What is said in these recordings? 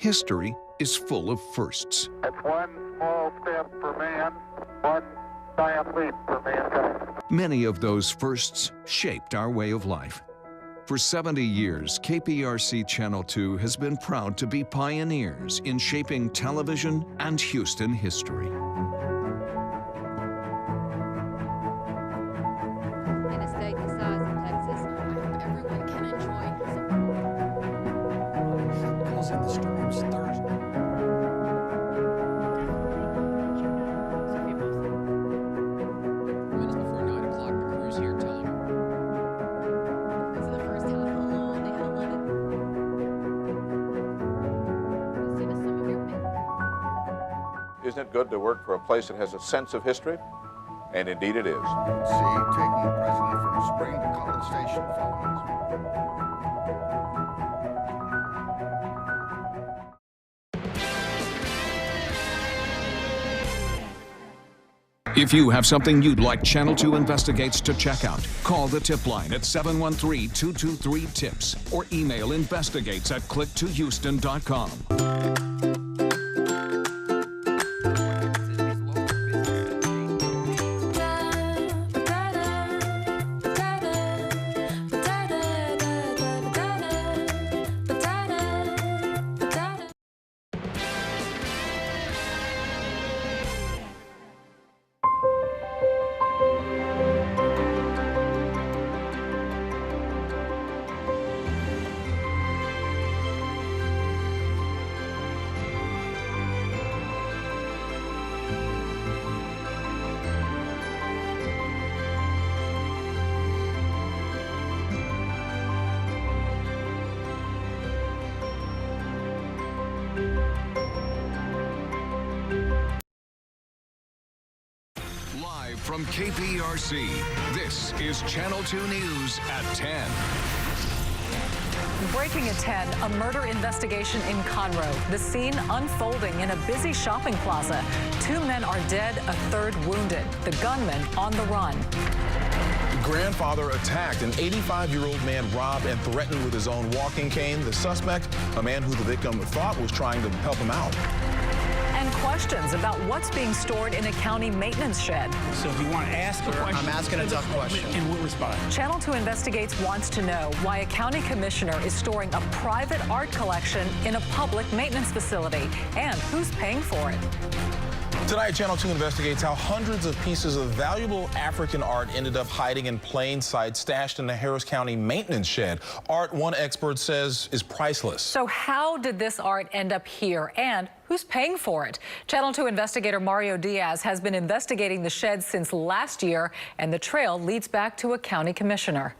History is full of firsts. It's one small step for man, one giant leap for mankind. Many of those firsts shaped our way of life. For 70 years, KPRC Channel 2 has been proud to be pioneers in shaping television and Houston history. In a state the size of Texas, I hope everyone can enjoy. Causing the storms Thursday. Minutes before 9 o'clock, the crew's here telling them. This is the first time in a long they had 11. Send us some of your picks. Isn't it good to work for a place that has a sense of history? And indeed it is. See, taking the president from Spring to College Station following. If you have something you'd like Channel 2 Investigates to check out, call the tip line at 713-223-TIPS or email investigates@click2houston.com. Live from KPRC, this is Channel 2 News at 10. Breaking at 10, a murder investigation in Conroe. The scene unfolding in a busy shopping plaza. 2 men are dead, a third wounded. The gunman on the run. Grandfather attacked. An 85-year-old man robbed and threatened with his own walking cane. The suspect, a man who the victim thought was trying to help him out. And questions about what's being stored in a county maintenance shed. So if you want to ask a question, I'm asking a tough question. and we'll respond. Channel 2 Investigates wants to know why a county commissioner is storing a private art collection in a public maintenance facility and who's paying for it. Tonight, Channel 2 investigates how hundreds of pieces of valuable African art ended up hiding in plain sight, stashed in the Harris County maintenance shed. Art, one expert says, is priceless. So how did this art end up here, and who's paying for it? Channel 2 investigator Mario Diaz has been investigating the shed since last year, and the trail leads back to a county commissioner.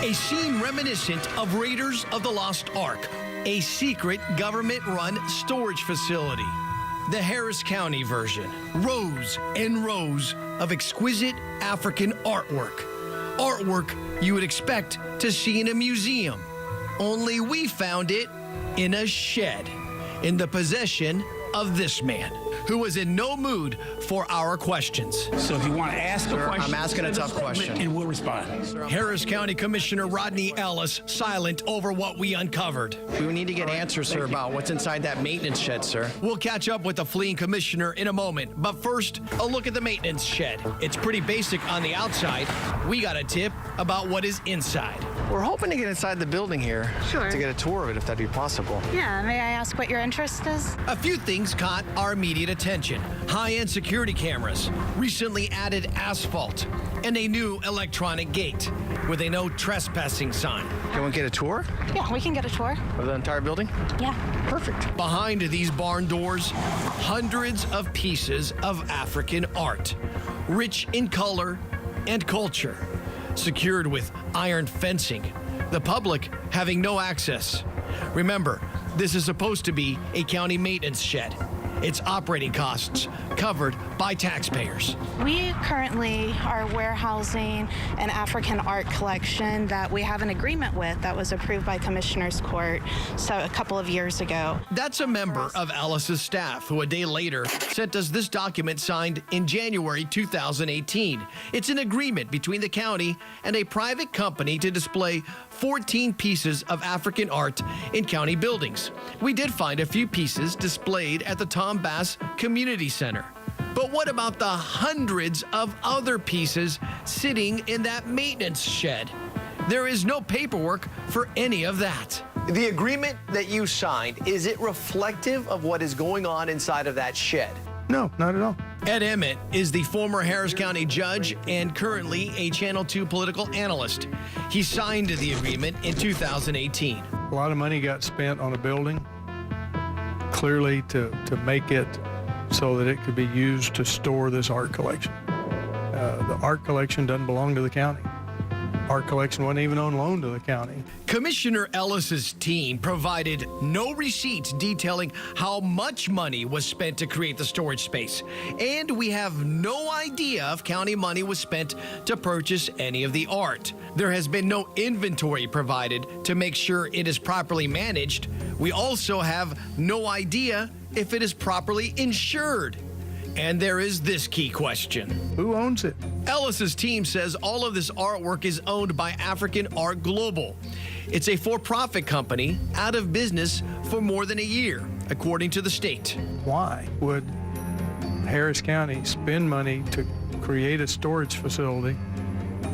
A scene reminiscent of Raiders of the Lost Ark, a secret government-run storage facility. The Harris County version. Rows and rows of exquisite African artwork. Artwork you would expect to see in a museum. Only we found it in a shed, in the possession of this man, who was in no mood for our questions. So if you want to ask a question, I'm asking a tough question. and we'll respond. Harris County Commissioner Rodney Ellis silent over what we uncovered. We need to get answers, sir, about what's inside that maintenance shed, sir. We'll catch up with the fleeing commissioner in a moment, but first, a look at the maintenance shed. It's pretty basic on the outside. We got a tip about what is inside. We're hoping to get inside the building here. Sure. To get a tour of it, if that'd be possible. Yeah, may I ask what your interest is? A few things caught our immediate attention. High-end security cameras, recently added asphalt, and a new electronic gate with a no trespassing sign. Can we get a tour Yeah, we can get a tour. of the entire building? Yeah. Perfect. Behind these barn doors, hundreds of pieces of African art, rich in color and culture, secured with iron fencing, the public having no access. Remember, this is supposed to be a county maintenance shed. Its operating costs covered by taxpayers. We currently are warehousing an African art collection that we have an agreement with that was approved by Commissioner's Court a couple of years ago. That's a member of Alice's staff who a day later sent us this document signed in January 2018. It's an agreement between the county and a private company to display 14 pieces of African art in county buildings. We did find a few pieces displayed at the Tom Bass Community Center. But what about the hundreds of other pieces sitting in that maintenance shed? There is no paperwork for any of that. The agreement that you signed, is it reflective of what is going on inside of that shed? No, not at all. Ed Emmett is the former Harris County judge and currently a Channel 2 political analyst. He signed the agreement in 2018. A lot of money got spent on a building, clearly to make it so that it could be used to store this art collection. The art collection doesn't belong to the county. Art collection wasn't even on loan to the county. Commissioner Ellis's team provided no receipts detailing how much money was spent to create the storage space. And we have no idea if county money was spent to purchase any of the art. There has been no inventory provided to make sure it is properly managed. We also have no idea if it is properly insured. And there is this key question. Who owns it? Ellis's team says all of this artwork is owned by African Art Global. It's a for-profit company out of business for more than a year, according to the state. Why would Harris County spend money to create a storage facility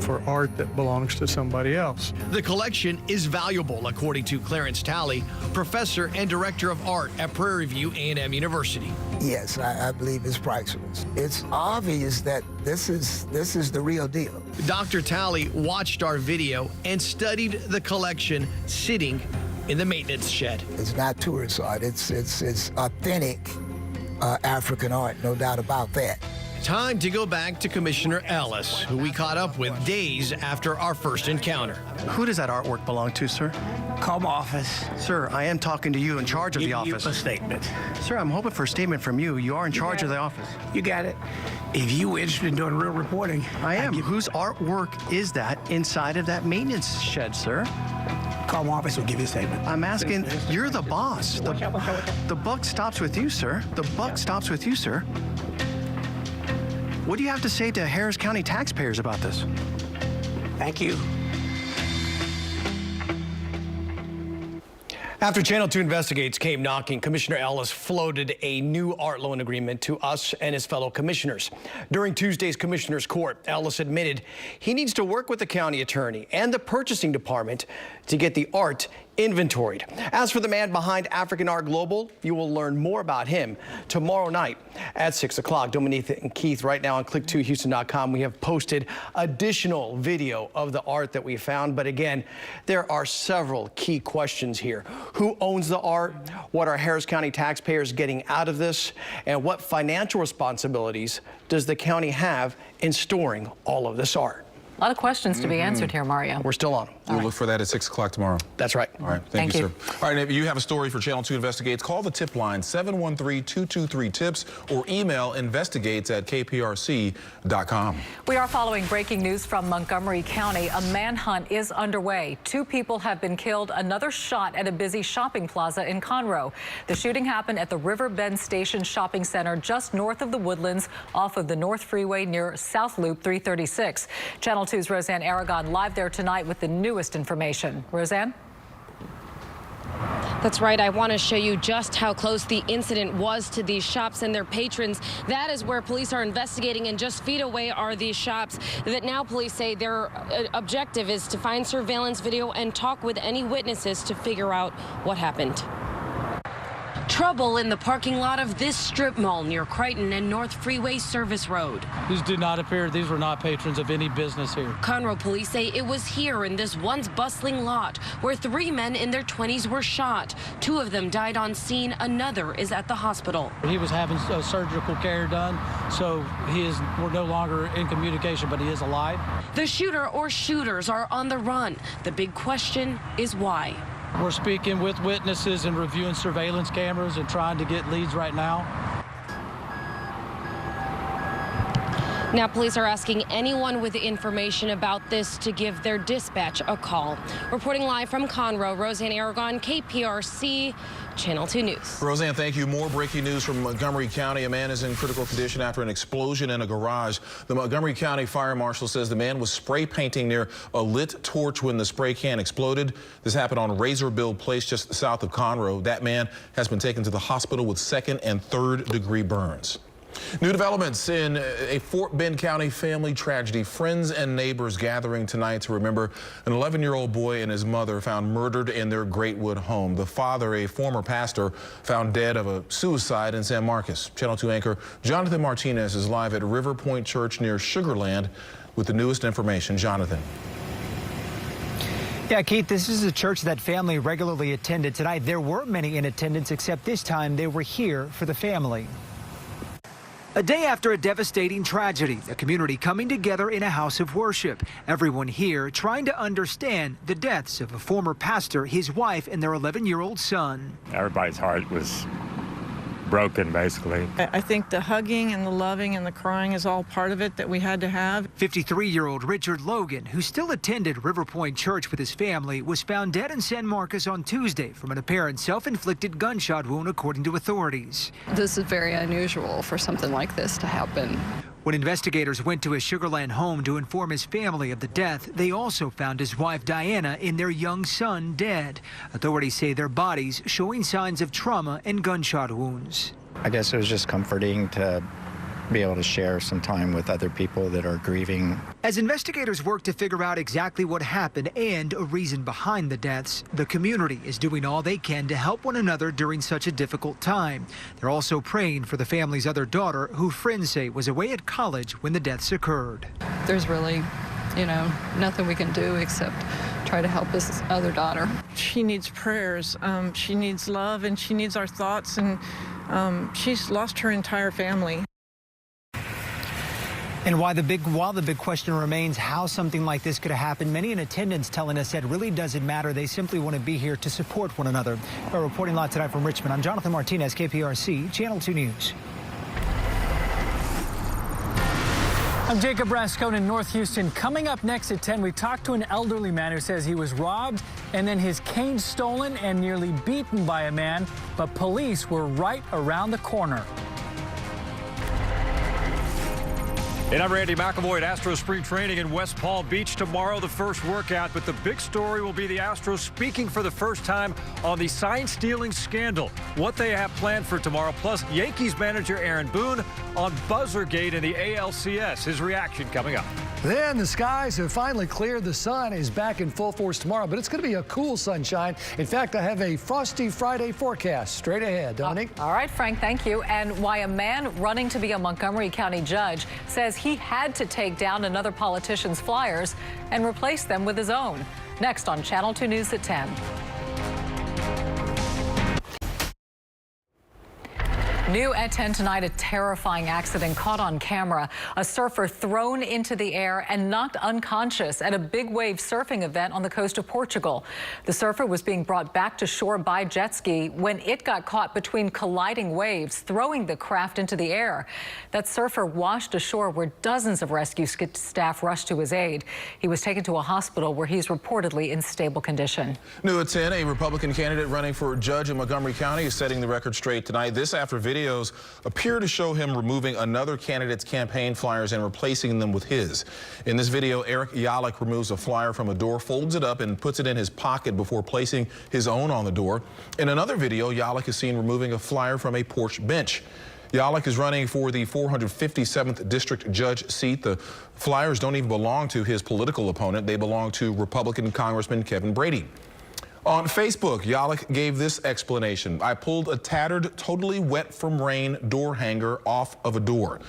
for art that belongs to somebody else? The collection is valuable, according to Clarence Talley, professor and director of art at Prairie View A&M University. Yes, I believe it's priceless. It's obvious that this is the real deal. Dr. Talley watched our video and studied the collection sitting in the maintenance shed. It's not tourist art. It's authentic African art, no doubt about that. Time to go back to Commissioner Ellis, who we caught up with days after our first encounter. Who does that artwork belong to, sir? Call my office. Sir, I am talking to you in charge of the office. Give you a statement. Sir, I'm hoping for a statement from you. You are in charge of the office. You got it. If you interested in doing real reporting, I am. Whose artwork is that inside of that maintenance shed, sir? Call my office, we'll give you a statement. I'm asking, you're the boss. The buck stops with you, sir. The buck stops with you, sir. What do you have to say to Harris County taxpayers about this? Thank you. After Channel 2 Investigates came knocking, Commissioner Ellis floated a new art loan agreement to us and his fellow commissioners. During Tuesday's Commissioner's Court, Ellis admitted he needs to work with the county attorney and the purchasing department to get the art inventoried. As for the man behind African Art Global, you will learn more about him tomorrow night at 6 o'clock. Dominique and Keith, right now on click2houston.com, we have posted additional video of the art that we found. But again, there are several key questions here. Who owns the art? What are Harris County taxpayers getting out of this? And what financial responsibilities does the county have in storing all of this art? A lot of questions to be answered here, Mario. We're still on. We'll look for that at 6 o'clock tomorrow. That's right. All right. Thank you, sir. All right. If you have a story for Channel 2 Investigates, call the tip line 713-223-TIPS or email investigates@kprc.com. We are following breaking news from Montgomery County. A manhunt is underway. 2 people have been killed. Another shot at a busy shopping plaza in Conroe. The shooting happened at the River Bend Station Shopping Center just north of the Woodlands off of the North Freeway near South Loop 336. Channel 2's Roseanne Aragon live there tonight with the newest information. Roseanne? That's right. I want to show you just how close the incident was to these shops and their patrons. That is where police are investigating, and just feet away are these shops that now police say their objective is to find surveillance video and talk with any witnesses to figure out what happened. Trouble in the parking lot of this strip mall near Crichton and North Freeway Service Road. These do not appear, these were not patrons of any business here. Conroe police say it was here in this once bustling lot where 3 men in their 20s were shot. 2 of them died on scene. Another is at the hospital. He was having surgical care done, so we're no longer in communication, but he is alive. The shooter or shooters are on the run. The big question is why. We're speaking with witnesses and reviewing surveillance cameras and trying to get leads right now. Now, police are asking anyone with information about this to give their dispatch a call. Reporting live from Conroe, Roseanne Aragon, KPRC, Channel 2 News. Roseanne, thank you. More breaking news from Montgomery County. A man is in critical condition after an explosion in a garage. The Montgomery County Fire Marshal says the man was spray painting near a lit torch when the spray can exploded. This happened on Razorbill Place just south of Conroe. That man has been taken to the hospital with second and third degree burns. New developments in a Fort Bend County family tragedy. Friends and neighbors gathering tonight to remember an 11-year-old boy and his mother found murdered in their Greatwood home. The father, a former pastor, found dead of a suicide in San Marcos. Channel 2 anchor Jonathan Martinez is live at River Point Church near Sugar Land with the newest information. Jonathan. Yeah, Keith, this is a church that family regularly attended tonight. There were many in attendance, except this time they were here for the family. A day after a devastating tragedy, the community coming together in a house of worship. Everyone here trying to understand the deaths of a former pastor, his wife, and their 11-year-old son. Everybody's heart was broken, basically. I think the hugging and the loving and the crying is all part of it that we had to have. 53-year-old Richard Logan, who still attended River Point Church with his family, was found dead in San Marcos on Tuesday from an apparent self-inflicted gunshot wound, according to authorities. This is very unusual for something like this to happen. When investigators went to his Sugar Land home to inform his family of the death, they also found his wife Diana and their young son dead. Authorities say their bodies showing signs of trauma and gunshot wounds. I guess it was just comforting to be able to share some time with other people that are grieving. As investigators work to figure out exactly what happened and a reason behind the deaths, the community is doing all they can to help one another during such a difficult time. They're also praying for the family's other daughter, who friends say was away at college when the deaths occurred. There's really, nothing we can do except try to help his other daughter. She needs prayers, she needs love, and she needs our thoughts, and she's lost her entire family. And while the big question remains how something like this could have happened, many in attendance telling us that really doesn't matter. They simply want to be here to support one another. We're reporting live tonight from Richmond. I'm Jonathan Martinez, KPRC, Channel 2 News. I'm Jacob Rascone in North Houston. Coming up next at 10, we talked to an elderly man who says he was robbed and then his cane stolen and nearly beaten by a man, but police were right around the corner. And I'm Randy McAvoy at Astros spring training in West Palm Beach. Tomorrow, the first workout, but the big story will be the Astros speaking for the first time on the sign stealing scandal. What they have planned for tomorrow, plus Yankees manager Aaron Boone on Buzzergate in the ALCS. His reaction coming up. Then the skies have finally cleared. The sun is back in full force tomorrow, but it's going to be a cool sunshine. In fact, I have a frosty Friday forecast straight ahead. Dominique? All right, Frank, thank you. And why a man running to be a Montgomery County judge says he had to take down another politician's flyers and replace them with his own. Next on Channel 2 News at 10. New at 10 tonight, a terrifying accident caught on camera. A surfer thrown into the air and knocked unconscious at a big wave surfing event on the coast of Portugal. The surfer was being brought back to shore by jet ski when it got caught between colliding waves, throwing the craft into the air. That surfer washed ashore where dozens of rescue staff rushed to his aid. He was taken to a hospital where he's reportedly in stable condition. New at 10, a Republican candidate running for judge in Montgomery County is setting the record straight tonight. This after videos appear to show him removing another candidate's campaign flyers and replacing them with his. In this video, Eric Yalik removes a flyer from a door, folds it up, and puts it in his pocket before placing his own on the door. In another video, Yalik is seen removing a flyer from a porch bench. Yalik is running for the 457th district judge seat. The flyers don't even belong to his political opponent. They belong to Republican Congressman Kevin Brady. On Facebook, Yalik gave this explanation. I pulled a tattered, totally wet from rain door hanger off of a door.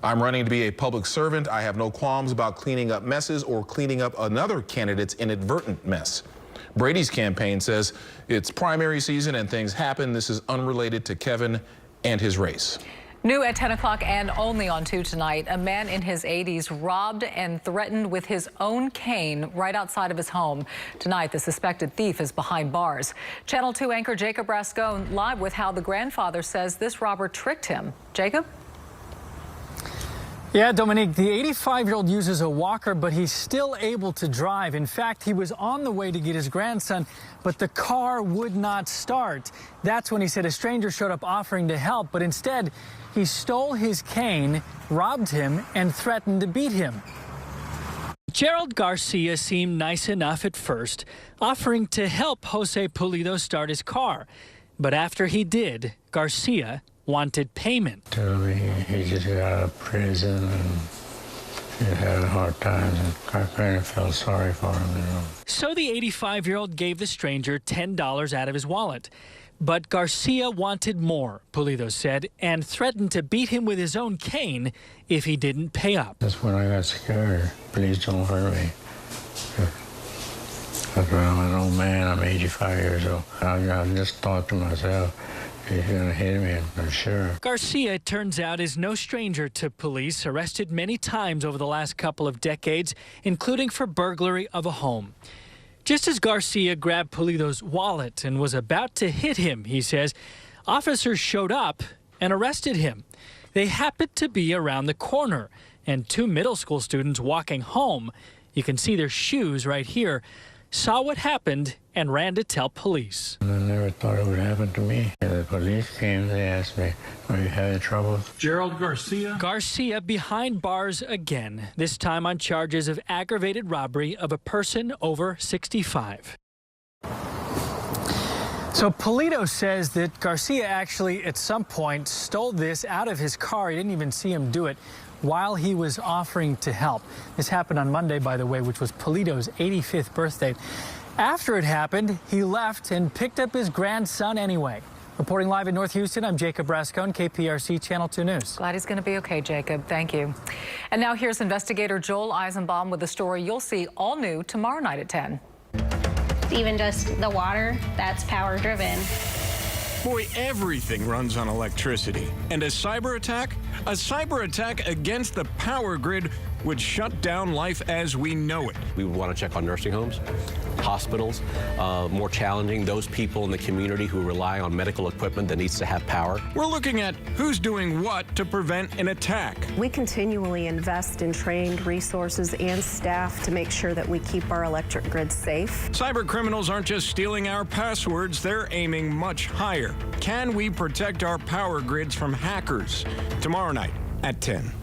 I'm running to be a public servant. I have no qualms about cleaning up messes or cleaning up another candidate's inadvertent mess. Brady's campaign says it's primary season and things happen. This is unrelated to Kevin and his race. New at 10 o'clock and only on 2 tonight, a man in his 80s robbed and threatened with his own cane right outside of his home. Tonight, the suspected thief is behind bars. Channel 2 anchor Jacob Rascone live with how the grandfather says this robber tricked him. Jacob? Yeah, Dominique, the 85-year-old uses a walker, but he's still able to drive. In fact, he was on the way to get his grandson, but the car would not start. That's when he said a stranger showed up offering to help, but instead he stole his cane, robbed him, and threatened to beat him. Gerald Garcia seemed nice enough at first, offering to help Jose Pulido start his car. But after he did, Garcia wanted payment. He just got out of prison and he had a hard time, and I kind of felt sorry for him, you know. So the 85-year-old gave the stranger $10 out of his wallet. But Garcia wanted more, Pulido said, and threatened to beat him with his own cane if he didn't pay up. That's when I got scared. Please don't hurt me. Because I'm an old man, I'm 85 years old. I just thought to myself, he's going to hit me for sure. Garcia, it turns out, is no stranger to police, arrested many times over the last couple of decades, including for burglary of a home. Just as Garcia grabbed Pulido's wallet and was about to hit him, he says, officers showed up and arrested him. They happened to be around the corner, and two middle school students walking home, you can see their shoes right here, saw what happened and ran to tell police. I never thought it would happen to me. The police came, they asked me, are you having trouble? Gerald Garcia? Garcia behind bars again, this time on charges of aggravated robbery of a person over 65. So Pulido says that Garcia actually at some point stole this out of his car. He didn't even see him do it while he was offering to help. This happened on Monday, by the way, which was Pulido's 85th birthday. After it happened, he left and picked up his grandson anyway. Reporting live in North Houston, I'm Jacob Rascone, KPRC Channel 2 News. Glad he's going to be okay, Jacob. Thank you. And now here's investigator Joel Eisenbaum with a story you'll see all new tomorrow night at 10. Even just the water, that's power driven. Boy, everything runs on electricity. And a cyber attack against the power grid would shut down life as we know it. We would want to check on nursing homes, hospitals, more challenging, those people in the community who rely on medical equipment that needs to have power. We're looking at who's doing what to prevent an attack. We continually invest in trained resources and staff to make sure that we keep our electric grid safe. Cyber criminals aren't just stealing our passwords, they're aiming much higher. Can we protect our power grids from hackers? Tomorrow night at 10.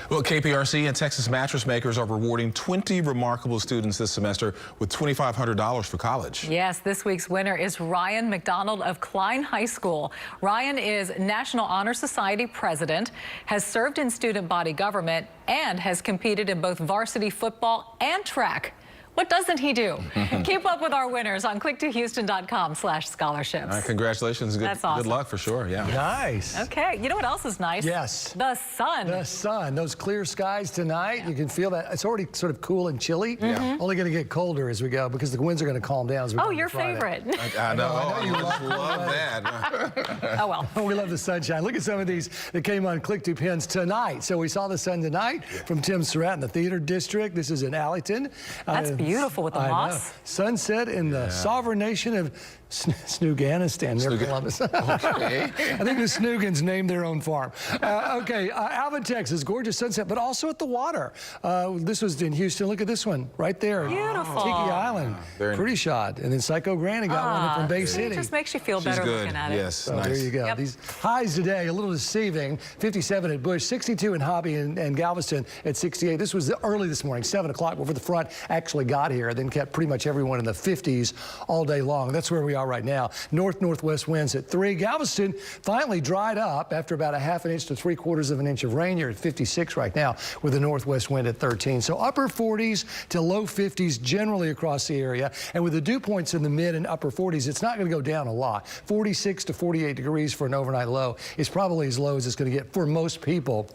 Well, KPRC and Texas mattress makers are rewarding 20 remarkable students this semester with $2,500 for college. Yes, this week's winner is Ryan McDonald of Klein High School. Ryan is National Honor Society president, has served in student body government, and has competed in both varsity football and track. What doesn't he do? Keep up with our winners on click2houston.com/scholarships. Congratulations. That's awesome. Good luck for sure. Yeah. Nice. Okay. You know what else is nice? Yes. The sun. The sun. Those clear skies tonight. Yeah. You can feel that. It's already sort of cool and chilly. Yeah. Only going to get colder as we go because the winds are going to calm down as we go. Oh, your favorite. I know you love that. Oh, well. We love the sunshine. Look at some of these that came on Click2 Pins tonight. So we saw the sun tonight from Tim Surratt in the Theater District. This is in Alleyton. That's beautiful with the moss. Sunset in the sovereign nation of Snooganistan. Columbus. Okay. I think the Snoogans named their own farm. Alvin, Texas, gorgeous sunset, but also at the water. This was in Houston. Look at this one right there. Beautiful. Tiki Island. Pretty shot. And then Psycho Granny got one from Bay City. It just makes you feel better looking at it. Yes, nice. There you go. Yep. These highs today, a little deceiving. 57 at Bush, 62 in Hobby and Galveston at 68. This was early this morning, 7 o'clock before the front actually got here, then kept pretty much everyone in the 50s all day long. That's where we are right now. North-northwest winds at 3. Galveston finally dried up after about a ½ inch to 3/4 of an inch of rain. You're at 56 right now with a northwest wind at 13. So upper 40s to low 50s generally across the area. And with the dew points in the mid and upper 40s, it's not going to go down a lot. 46 to 48 degrees for an overnight low is probably as low as it's going to get for most people.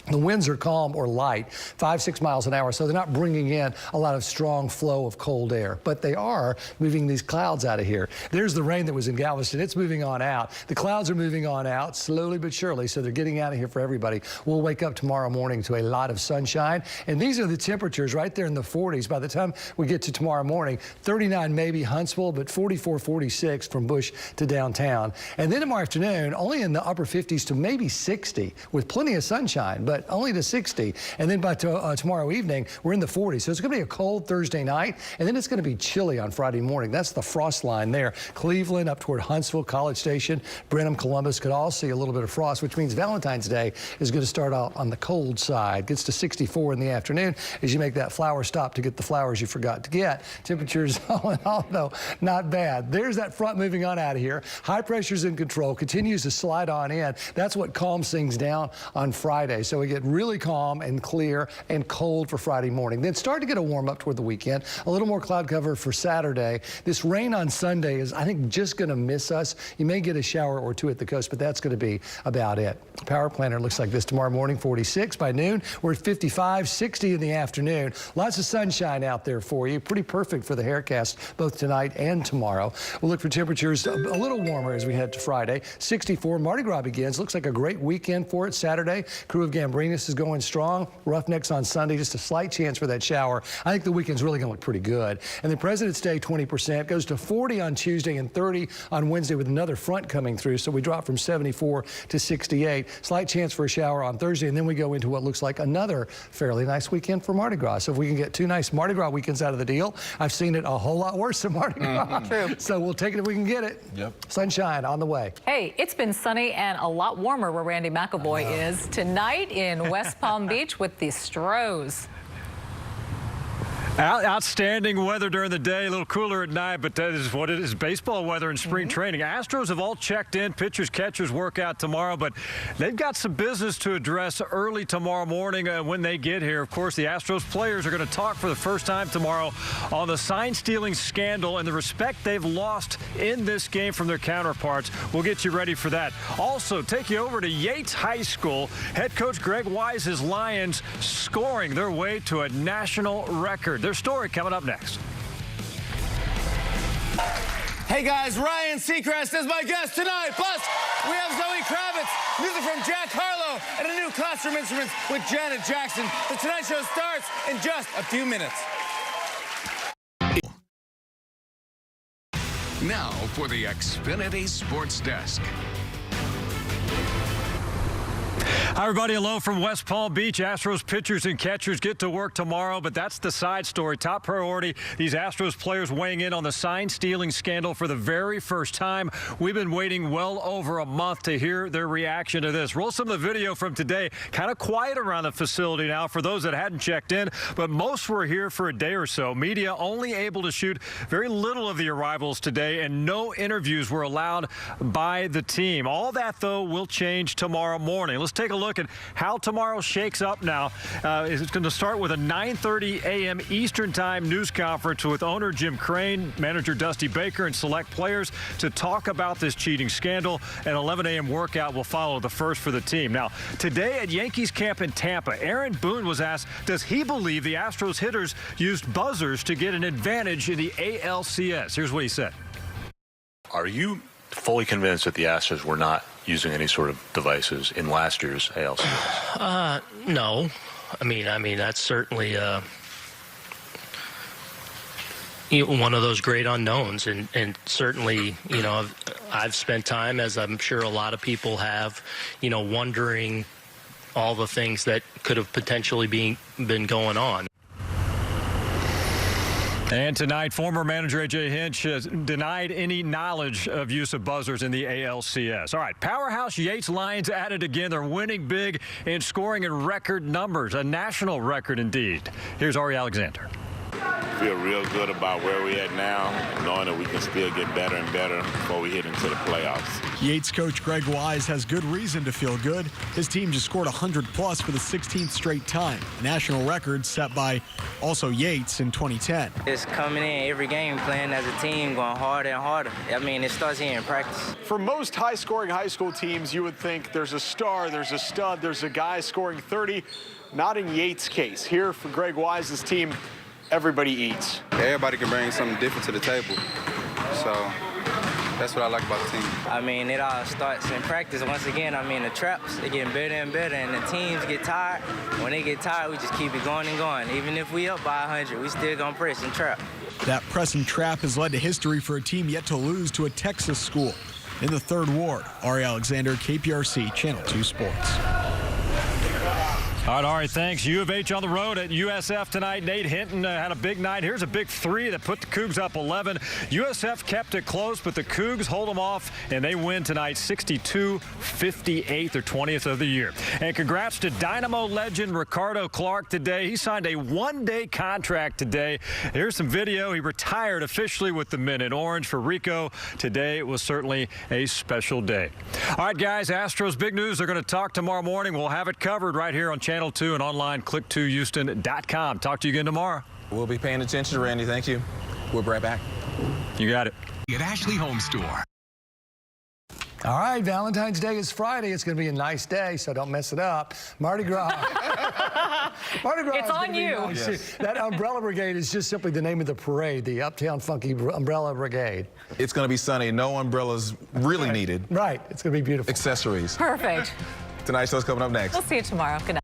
The winds are calm or light, 5-6 miles an hour, so they're not bringing in a lot of strong flow of cold air, but they are moving these clouds out of here. There's the rain that was in Galveston. It's moving on out. The clouds are moving on out slowly but surely, so they're getting out of here for everybody. We'll wake up tomorrow morning to a lot of sunshine, and these are the temperatures right there in the 40s. By the time we get to tomorrow morning, 39 maybe Huntsville, but 44, 46 from Bush to downtown. And then tomorrow afternoon, only in the upper 50s to maybe 60 with plenty of sunshine. but only to 60. And then by tomorrow evening, we're in the 40s. So it's going to be a cold Thursday night, and then it's going to be chilly on Friday morning. That's the frost line there. Cleveland up toward Huntsville, College Station, Brenham, Columbus could all see a little bit of frost, which means Valentine's Day is going to start out on the cold side. Gets to 64 in the afternoon as you make that flower stop to get the flowers you forgot to get. Temperatures all in all, though, not bad. There's that front moving on out of here. High pressure's in control, continues to slide on in. That's what calms things down on Friday. So we get really calm and clear and cold for Friday morning. Then start to get a warm up toward the weekend. A little more cloud cover for Saturday. This rain on Sunday is, I think, just going to miss us. You may get a shower or two at the coast, but that's going to be about it. Power planner looks like this tomorrow morning, 46 by noon. We're at 55, 60 in the afternoon. Lots of sunshine out there for you. Pretty perfect for the haircast both tonight and tomorrow. We'll look for temperatures a little warmer as we head to Friday. 64. Mardi Gras begins. Looks like a great weekend for it Saturday. Crew of Gambrinus is going strong. Roughnecks on Sunday. Just a slight chance for that shower. I think the weekend's really going to look pretty good. And then President's Day, 20%. Goes to 40 on Tuesday and 30 on Wednesday with another front coming through. So we drop from 74 to 68. Slight chance for a shower on Thursday. And then we go into what looks like another fairly nice weekend for Mardi Gras. So if we can get two nice Mardi Gras weekends out of the deal, I've seen it a whole lot worse than Mardi Gras. True. So we'll take it if we can get it. Yep. Sunshine on the way. Hey, it's been sunny and a lot warmer where Randy McAvoy is tonight in West Palm Beach with the Astros. Outstanding weather during the day, a little cooler at night, but that is what it is, baseball weather and spring training. Astros have all checked in. Pitchers, catchers work out tomorrow, but they've got some business to address early tomorrow morning when they get here. Of course, the Astros players are going to talk for the first time tomorrow on the sign-stealing scandal and the respect they've lost in this game from their counterparts. We'll get you ready for that. Also, take you over to Yates High School. Head coach Greg Wise's Lions scoring their way to a national record. Their story coming up next. Hey guys, Ryan Seacrest is my guest tonight. Plus, we have Zoe Kravitz, music from Jack Harlow, and a new classroom instruments with Janet Jackson. The Tonight Show starts in just a few minutes. Now for the Xfinity Sports Desk. Hi, everybody. Hello from West Palm Beach. Astros pitchers and catchers get to work tomorrow, but that's the side story. Top priority, these Astros players weighing in on the sign-stealing scandal for the very first time. We've been waiting well over a month to hear their reaction to this. Roll some of the video from today. Kind of quiet around the facility now for those that hadn't checked in, but most were here for a day or so. Media only able to shoot very little of the arrivals today, and no interviews were allowed by the team. All that, though, will change tomorrow morning. Let's take a look at how tomorrow shakes up now. It's going to start with a 9:30 a.m. Eastern Time news conference with owner Jim Crane, manager Dusty Baker, and select players to talk about this cheating scandal. An 11 a.m. workout will follow, the first for the team. Now, today at Yankees camp in Tampa, Aaron Boone was asked, does he believe the Astros hitters used buzzers to get an advantage in the ALCS? Here's what he said. Are you fully convinced that the Astros were not using any sort of devices in last year's ALCS? No. I mean that's certainly one of those great unknowns, and certainly, I've spent time, as I'm sure a lot of people have, wondering all the things that could have potentially been going on. And tonight, former manager A.J. Hinch has denied any knowledge of use of buzzers in the ALCS. All right, powerhouse Yates Lions at it again. They're winning big and scoring in record numbers, a national record indeed. Here's Ari Alexander. Feel real good about where we're at now, knowing that we can still get better and better before we hit into the playoffs. Yates coach Greg Wise has good reason to feel good. His team just scored 100+ for the 16th straight time, a national record set by also Yates in 2010. Just coming in every game, playing as a team, going harder and harder. I mean, it starts here in practice. For most high-scoring high school teams, you would think there's a star, there's a stud, there's a guy scoring 30. Not in Yates' case. Here for Greg Wise's team, everybody eats. Everybody can bring something different to the table. So that's what I like about the team. I mean, it all starts in practice. Once again, the traps, they're getting better and better, and the teams get tired. When they get tired, we just keep it going and going. Even if we up by 100, we still gonna press and trap. That press and trap has led to history for a team yet to lose to a Texas school. In the third ward, Ari Alexander, KPRC, Channel 2 Sports. All right, thanks. U of H on the road at USF tonight. Nate Hinton had a big night. Here's a big three that put the Cougs up 11. USF kept it close, but the Cougs hold them off, and they win tonight 62-58, their 20th of the year. And congrats to Dynamo legend Ricardo Clark today. He signed a one-day contract today. Here's some video. He retired officially with the Men in Orange. For Rico, today was certainly a special day. All right, guys, Astros big news. They're going to talk tomorrow morning. We'll have it covered right here on Channel 2 and online, click2houston.com. Talk to you again tomorrow. We'll be paying attention, Randy. Thank you. We'll be right back. You got it. At Ashley Home Store. All right, Valentine's Day is Friday. It's going to be a nice day, so don't mess it up. Mardi Gras. Mardi Gras. It's on you. Nice. Yes. That Umbrella Brigade is just simply the name of the parade, the Uptown Funky Umbrella Brigade. It's going to be sunny. No umbrellas really needed. Right. It's going to be beautiful. Accessories. Perfect. Tonight's show's coming up next. We'll see you tomorrow. Good night.